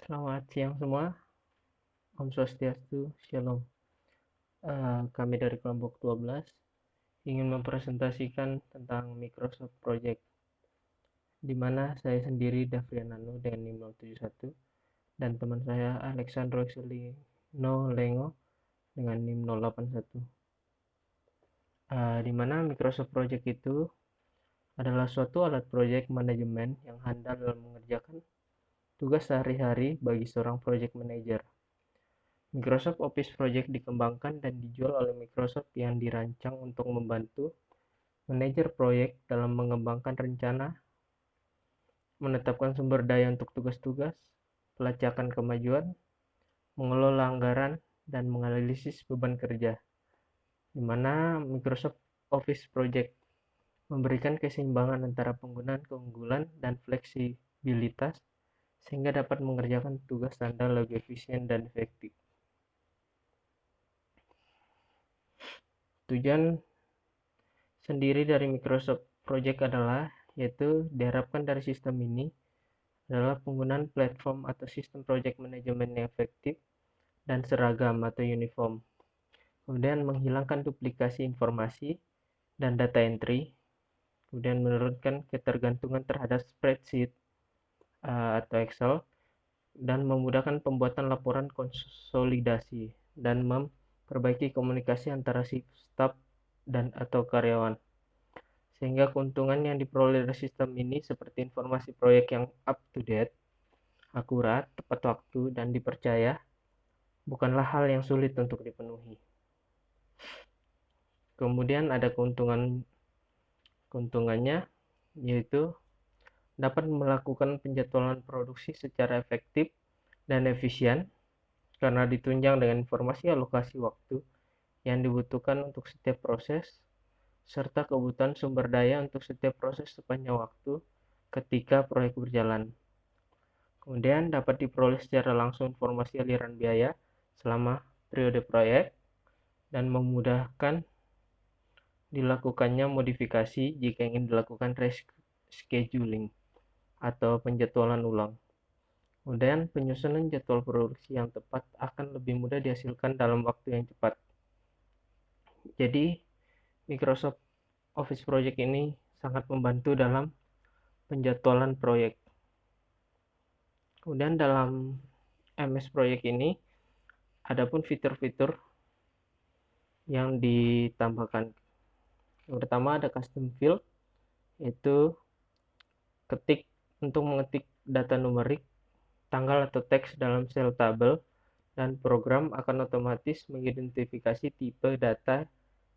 Selamat siang semua, Om Swastiastu, Shalom. Kami dari kelompok 12 ingin mempresentasikan tentang Microsoft Project, di mana saya sendiri Davrianano dengan NIM 071 dan teman saya Alexandro Excelino Lengo dengan NIM 081. Di mana Microsoft Project itu adalah suatu alat project manajemen yang handal dalam mengerjakan tugas sehari-hari bagi seorang project manager. Microsoft Office Project dikembangkan dan dijual oleh Microsoft yang dirancang untuk membantu manajer proyek dalam mengembangkan rencana, menetapkan sumber daya untuk tugas-tugas, pelacakan kemajuan, mengelola anggaran, dan menganalisis beban kerja, di mana Microsoft Office Project memberikan keseimbangan antara penggunaan keunggulan dan fleksibilitas sehingga dapat mengerjakan tugas Anda lebih efisien dan efektif. Tujuan sendiri dari Microsoft Project adalah yaitu diharapkan dari sistem ini adalah penggunaan platform atau sistem project management yang efektif dan seragam atau uniform. Kemudian menghilangkan duplikasi informasi dan data entry. Kemudian menurunkan ketergantungan terhadap spreadsheet atau Excel dan memudahkan pembuatan laporan konsolidasi dan memperbaiki komunikasi antara staf dan atau karyawan. Sehingga keuntungan yang diperoleh dari sistem ini seperti informasi proyek yang up to date, akurat, tepat waktu, dan dipercaya bukanlah hal yang sulit untuk dipenuhi. Kemudian ada keuntungannya yaitu dapat melakukan penjadwalan produksi secara efektif dan efisien karena ditunjang dengan informasi alokasi waktu yang dibutuhkan untuk setiap proses serta kebutuhan sumber daya untuk setiap proses sepanjang waktu ketika proyek berjalan. Kemudian dapat diperoleh secara langsung informasi aliran biaya selama periode proyek dan memudahkan dilakukannya modifikasi jika ingin dilakukan rescheduling atau penjadwalan ulang. Kemudian penyusunan jadwal produksi yang tepat akan lebih mudah dihasilkan dalam waktu yang cepat. Jadi Microsoft Office Project ini sangat membantu dalam penjadwalan proyek. Kemudian dalam MS Project ini adapun fitur-fitur yang ditambahkan. Yang pertama ada custom field, yaitu untuk mengetik data numerik, tanggal atau teks dalam sel tabel, dan program akan otomatis mengidentifikasi tipe data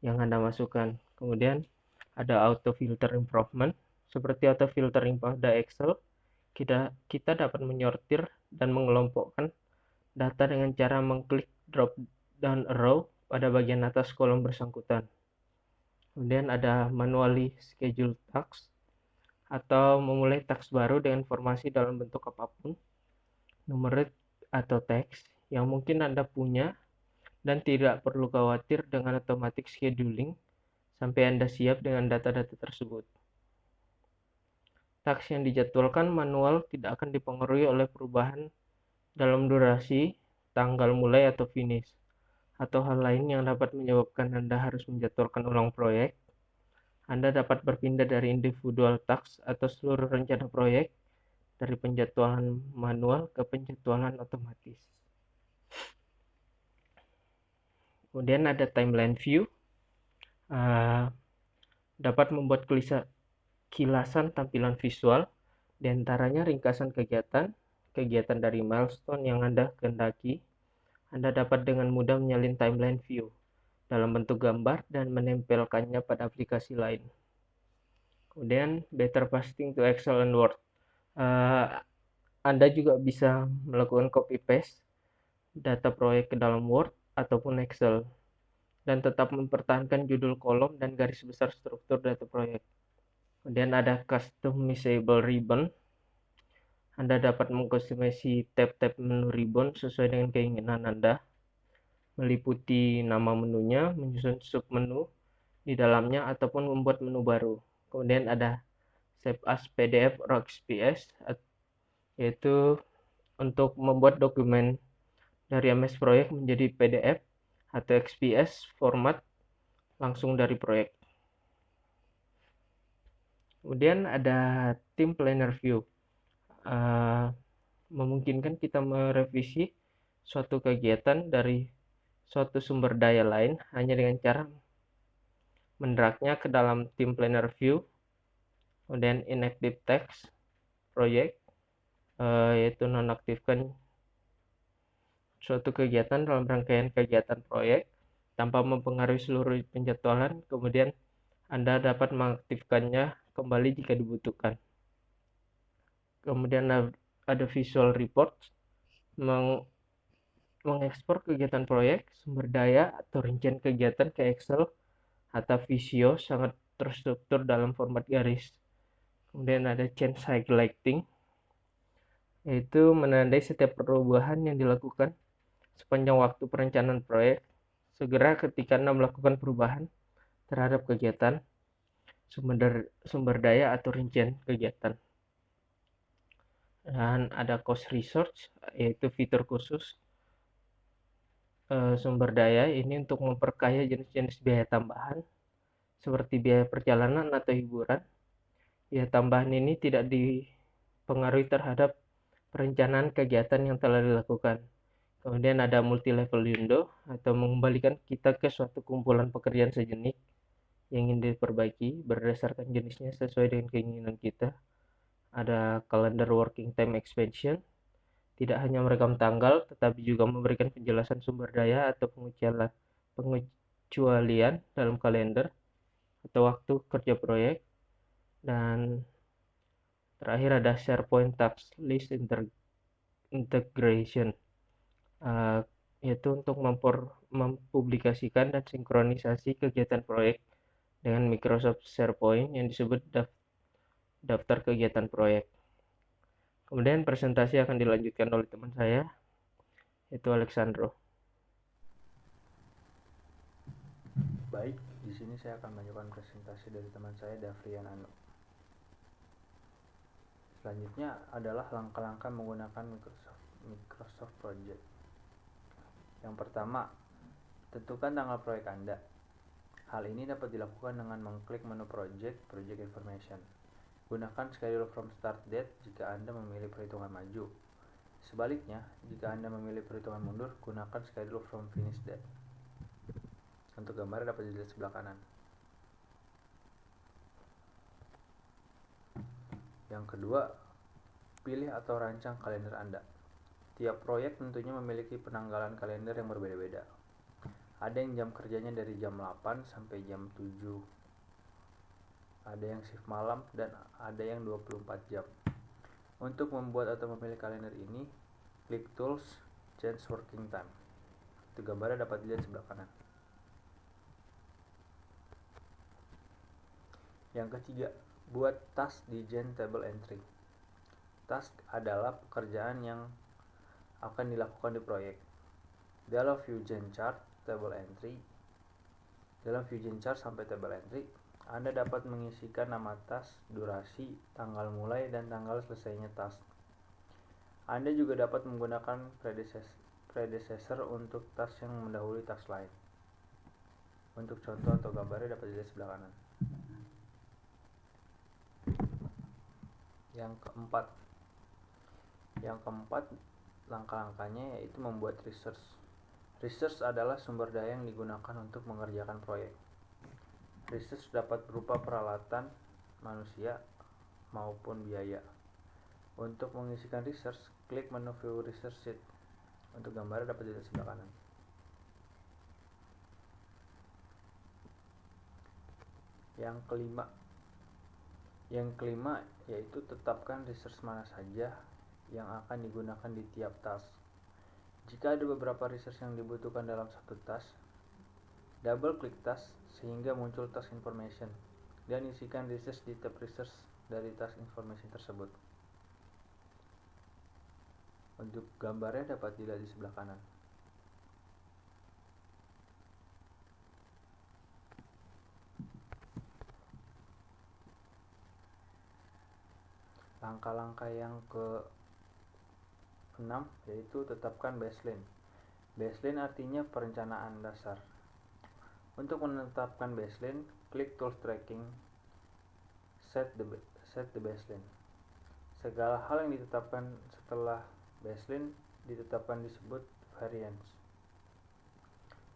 yang Anda masukkan. Kemudian ada auto filter improvement, seperti auto filtering pada Excel, kita dapat menyortir dan mengelompokkan data dengan cara mengklik drop down arrow pada bagian atas kolom bersangkutan. Kemudian ada manually schedule tasks, atau memulai task baru dengan informasi dalam bentuk apapun, numerik atau teks yang mungkin Anda punya dan tidak perlu khawatir dengan automatic scheduling sampai Anda siap dengan data-data tersebut. Task yang dijadwalkan manual tidak akan dipengaruhi oleh perubahan dalam durasi, tanggal mulai atau finish, atau hal lain yang dapat menyebabkan Anda harus menjadwalkan ulang proyek. Anda dapat berpindah dari individual task atau seluruh rencana proyek dari penjadwalan manual ke penjadwalan otomatis. Kemudian ada timeline view, dapat membuat kilasan tampilan visual, diantaranya ringkasan kegiatan dari milestone yang Anda kehendaki. Anda dapat dengan mudah menyalin timeline view dalam bentuk gambar dan menempelkannya pada aplikasi lain. Kemudian better pasting to Excel and Word. Anda juga bisa melakukan copy paste data proyek ke dalam Word ataupun Excel dan tetap mempertahankan judul kolom dan garis besar struktur data proyek. Kemudian ada customizable ribbon. Anda dapat mengkustomisi tab-tab menu ribbon sesuai dengan keinginan Anda, meliputi nama menunya, menyusun submenu di dalamnya, ataupun membuat menu baru. Kemudian ada Save as PDF or XPS, yaitu untuk membuat dokumen dari MS Project menjadi PDF atau XPS format langsung dari proyek. Kemudian ada Team Planner View. Memungkinkan kita merevisi suatu kegiatan dari suatu sumber daya lain hanya dengan cara mendragnya ke dalam Team Planner View, kemudian inactive text project, yaitu nonaktifkan suatu kegiatan dalam rangkaian kegiatan proyek tanpa mempengaruhi seluruh penjadwalan, kemudian Anda dapat mengaktifkannya kembali jika dibutuhkan. Kemudian ada visual report, mengekspor kegiatan proyek, sumber daya, atau rincian kegiatan ke Excel atau Visio sangat terstruktur dalam format garis. Kemudian ada change highlighting, yaitu menandai setiap perubahan yang dilakukan sepanjang waktu perencanaan proyek. Segera ketika Anda melakukan perubahan terhadap kegiatan, sumber daya atau rincian kegiatan. Dan ada cost research, yaitu fitur khusus sumber daya ini untuk memperkaya jenis-jenis biaya tambahan seperti biaya perjalanan atau hiburan. Biaya tambahan ini tidak dipengaruhi terhadap perencanaan kegiatan yang telah dilakukan. Kemudian ada multi-level window atau mengembalikan kita ke suatu kumpulan pekerjaan sejenis yang ingin diperbaiki berdasarkan jenisnya sesuai dengan keinginan kita. Ada calendar working time expansion, tidak hanya merekam tanggal tetapi juga memberikan penjelasan sumber daya atau pengecualian dalam kalender atau waktu kerja proyek. Dan terakhir ada SharePoint Task List Integration, yaitu untuk mempublikasikan dan sinkronisasi kegiatan proyek dengan Microsoft SharePoint yang disebut daftar kegiatan proyek. Kemudian presentasi akan dilanjutkan oleh teman saya, yaitu Alexandro. Baik, di sini saya akan menunjukkan presentasi dari teman saya, Davrian Anu. Selanjutnya adalah langkah-langkah menggunakan Microsoft Project. Yang pertama, tentukan tanggal proyek Anda. Hal ini dapat dilakukan dengan mengklik menu Project Information. Gunakan Schedule from Start Date jika Anda memilih perhitungan maju. Sebaliknya, jika Anda memilih perhitungan mundur, gunakan Schedule from Finish Date. Untuk gambar dapat dilihat sebelah kanan. Yang kedua, pilih atau rancang kalender Anda. Tiap proyek tentunya memiliki penanggalan kalender yang berbeda-beda. Ada yang jam kerjanya dari jam 8 sampai jam 7. Ada yang shift malam dan ada yang 24 jam. Untuk membuat atau memilih kalender ini, klik Tools, Change Working Time. Itu gambarnya dapat dilihat sebelah kanan. Yang ketiga, buat task di Gantt Table Entry. Task adalah pekerjaan yang akan dilakukan di proyek. Dalam view Gantt chart, table entry. Dalam view Gantt chart sampai table entry, Anda dapat mengisikan nama task, durasi, tanggal mulai, dan tanggal selesainya task. Anda juga dapat menggunakan predecessor untuk task yang mendahului task lain. Untuk contoh atau gambarnya dapat dilihat sebelah kanan. Yang keempat, langkah-langkahnya yaitu membuat research. Research adalah sumber daya yang digunakan untuk mengerjakan proyek. Research dapat berupa peralatan, manusia, maupun biaya. Untuk mengisikan research, klik menu View Research Sheet. Untuk gambarnya dapat dilihat sebelah kanan. Yang kelima yaitu tetapkan research mana saja yang akan digunakan di tiap task. Jika ada beberapa research yang dibutuhkan dalam satu task, double klik task sehingga muncul task information dan isikan research di tab research dari task information tersebut. Untuk gambarnya dapat dilihat di sebelah kanan. Langkah-langkah yang 6 yaitu tetapkan baseline. Baseline artinya perencanaan dasar. Untuk menetapkan baseline, klik tools tracking, set the baseline. Segala hal yang ditetapkan setelah baseline ditetapkan disebut variance.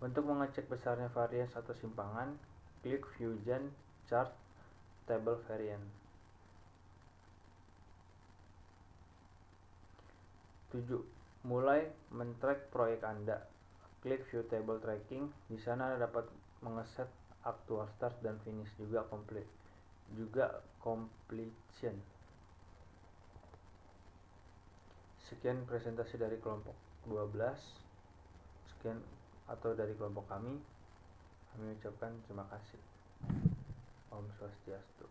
Untuk mengecek besarnya variance atau simpangan, klik view Gantt chart table variance. 7. Mulai men-track proyek Anda. Klik view table tracking. Di sana Anda dapat mengeset actual start dan finish, juga completion. Sekian presentasi dari kelompok 12. Sekian atau dari kelompok kami. Kami ucapkan terima kasih. Om Swastiastu.